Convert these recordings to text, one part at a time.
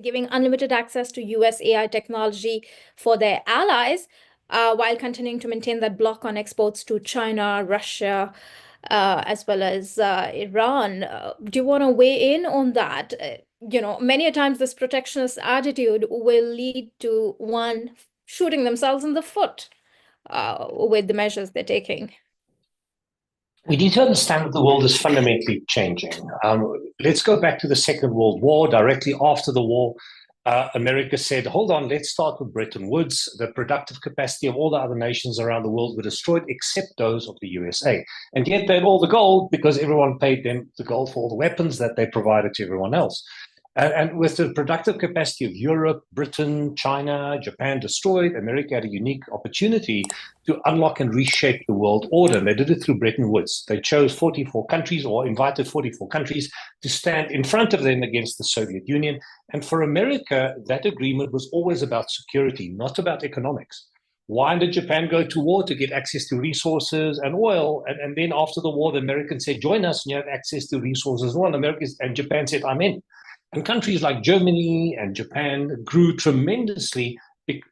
giving unlimited access to US AI technology for their allies, while continuing to maintain that block on exports to China, Russia, as well as Iran. Do you want to weigh in on that? Many a times this protectionist attitude will lead to one shooting themselves in the foot with the measures they're taking. We need to understand that the world is fundamentally changing. Let's go back to the Second World War. Directly after the war, America said, hold on, let's start with Bretton Woods. The productive capacity of all the other nations around the world were destroyed except those of the USA. And yet they had all the gold because everyone paid them the gold for all the weapons that they provided to everyone else. And with the productive capacity of Europe, Britain, China, Japan destroyed, America had a unique opportunity to unlock and reshape the world order. And they did it through Bretton Woods. They chose 44 countries or invited 44 countries to stand in front of them against the Soviet Union. And for America, that agreement was always about security, not about economics. Why did Japan go to war? To get access to resources and oil. And then after the war, the Americans said, join us and you have access to resources and oil. And Japan said, I'm in. And countries like Germany and Japan grew tremendously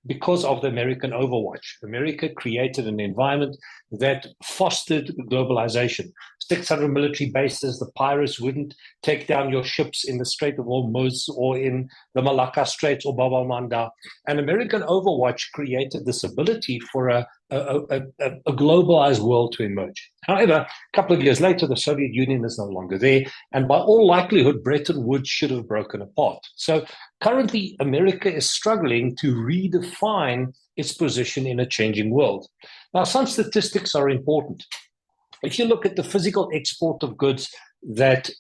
because of the American overwatch. America created an environment that fostered globalization. 600 military bases, the pirates wouldn't take down your ships in the Strait of Hormuz or in the Malacca Straits or Bab al-Mandab. And American overwatch created this ability for a globalized world to emerge. However, a couple of years later, the Soviet Union is no longer there, and by all likelihood, Bretton Woods should have broken apart. So currently, America is struggling to redefine its position in a changing world. Now, some statistics are important. If you look at the physical export of goods, that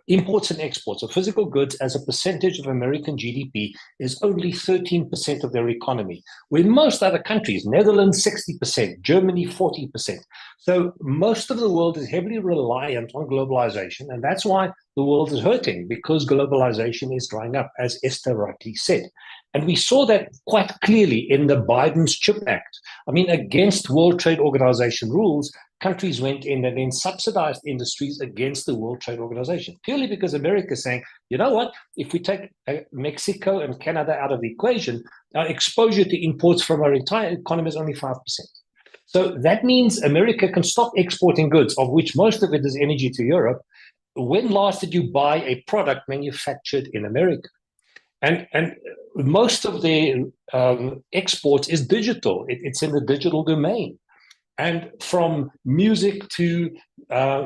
imports and exports of physical goods as a percentage of American GDP is only 13% of their economy. When most other countries, Netherlands 60%, Germany 40%. So most of the world is heavily reliant on globalization, and that's why the world is hurting, because globalization is drying up, as Esther rightly said. And we saw that quite clearly in the Biden's CHIP Act. I mean, against World Trade Organization rules, countries went in and then subsidized industries against the World Trade Organization, purely because America is saying, you know what, if we take Mexico and Canada out of the equation, our exposure to imports from our entire economy is only 5%. So that means America can stop exporting goods, of which most of it is energy to Europe. When last did you buy a product manufactured in America? And most of their exports is digital. It's in the digital domain. And from music to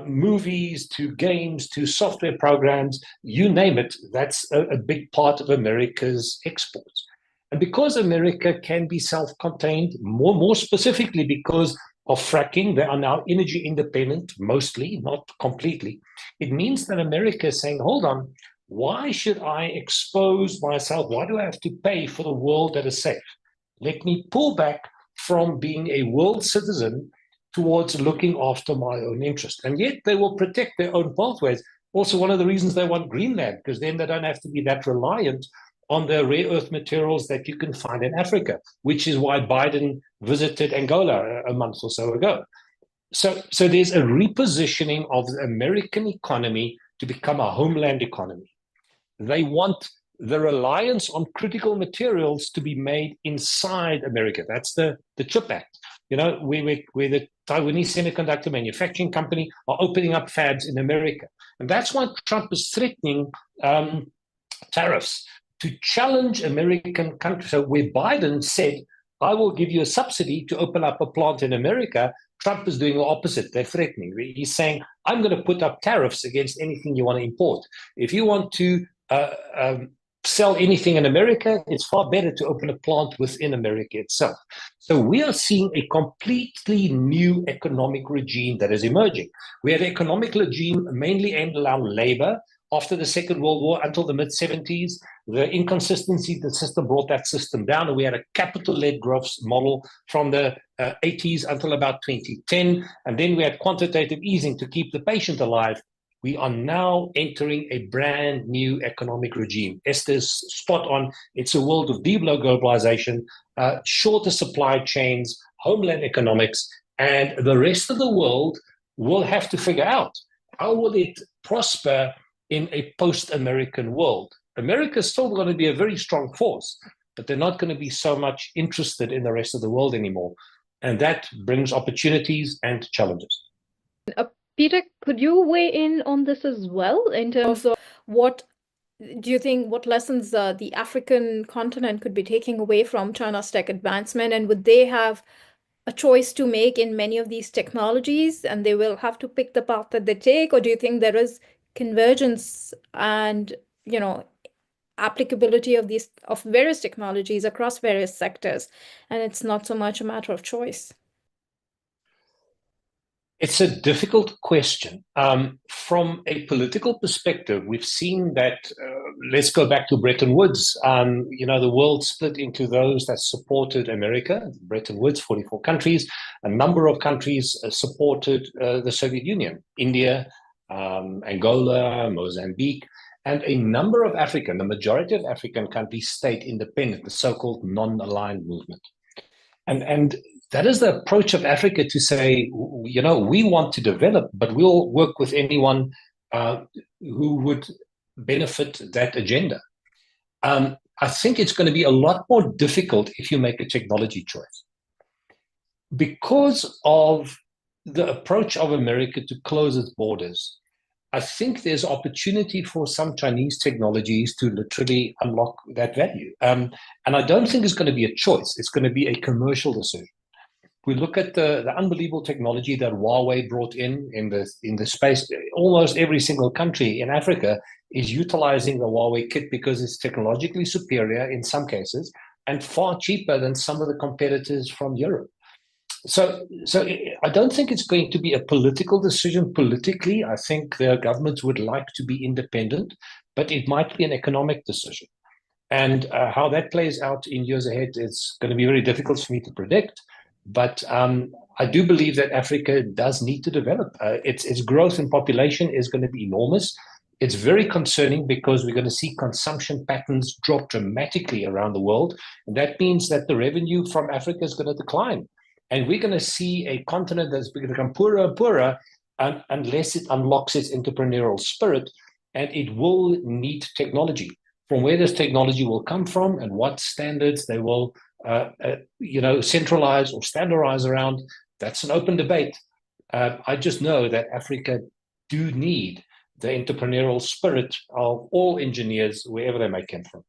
movies to games to software programs, you name it, that's a big part of America's exports. And because America can be self-contained, more specifically because of fracking, they are now energy independent, mostly, not completely. It means that America is saying, hold on, why should I expose myself? Why do I have to pay for the world that is safe? Let me pull back from being a world citizen towards looking after my own interest. And yet they will protect their own pathways. Also, one of the reasons they want Greenland, because then they don't have to be that reliant on the rare earth materials that you can find in Africa, which is why Biden visited Angola a month or so ago. So there's a repositioning of the American economy to become a homeland economy. They want the reliance on critical materials to be made inside America. That's the CHIP Act. You know, where the Taiwanese semiconductor manufacturing company are opening up fabs in America. And that's why Trump is threatening tariffs to challenge American countries. So where Biden said, I will give you a subsidy to open up a plant in America, Trump is doing the opposite. They're threatening. He's saying, I'm going to put up tariffs against anything you want to import. If you want to sell anything in America, it's far better to open a plant within America itself. So we are seeing a completely new economic regime that is emerging. We had an economic regime mainly aimed around labor. After the Second World War until the mid-70s, the inconsistency of the system brought that system down, and we had a capital-led growth model from the 80s until about 2010, and then we had quantitative easing to keep the patient alive. We are now entering a brand new economic regime. Esther's spot on. It's a world of deep low globalization, shorter supply chains, homeland economics, and the rest of the world will have to figure out how will it prosper in a post-American world. America's still going to be a very strong force, but they're not going to be so much interested in the rest of the world anymore. And that brings opportunities and challenges. Uh, Peter, could you weigh in on this as well in terms of What do you think, what lessons the African continent could be taking away from China's tech advancement? And would they have a choice to make in many of these technologies and they will have to pick the path that they take? Or do you think there is convergence and, you know, applicability of these of various technologies across various sectors, and it's not so much a matter of choice? It's a difficult question. From a political perspective, we've seen that, let's go back to Bretton Woods. The world split into those that supported America, Bretton Woods, 44 countries. A number of countries supported the Soviet Union, India, Angola, Mozambique, and a number of African, the majority of African countries stayed independent, the so-called non-aligned movement. And that is the approach of Africa to say, we want to develop, but we'll work with anyone who would benefit that agenda. I think it's going to be a lot more difficult if you make a technology choice. Because of the approach of America to close its borders, I think there's opportunity for some Chinese technologies to literally unlock that value. And I don't think it's going to be a choice. It's going to be a commercial decision. We look at the unbelievable technology that Huawei brought in the space. Almost every single country in Africa is utilizing the Huawei kit because it's technologically superior in some cases and far cheaper than some of the competitors from Europe. So I don't think it's going to be a political decision politically. I think the governments would like to be independent, but it might be an economic decision. And how that plays out in years ahead, it's going to be very difficult for me to predict. But I do believe that Africa does need to develop. Its growth in population is going to be enormous. It's very concerning because we're going to see consumption patterns drop dramatically around the world. And that means that the revenue from Africa is going to decline. And we're going to see a continent that's going to become poorer and poorer unless it unlocks its entrepreneurial spirit. And it will need technology. From where this technology will come from and what standards they will centralize or standardize around, that's an open debate. I just know that Africa do need the entrepreneurial spirit of all engineers, wherever they may come from.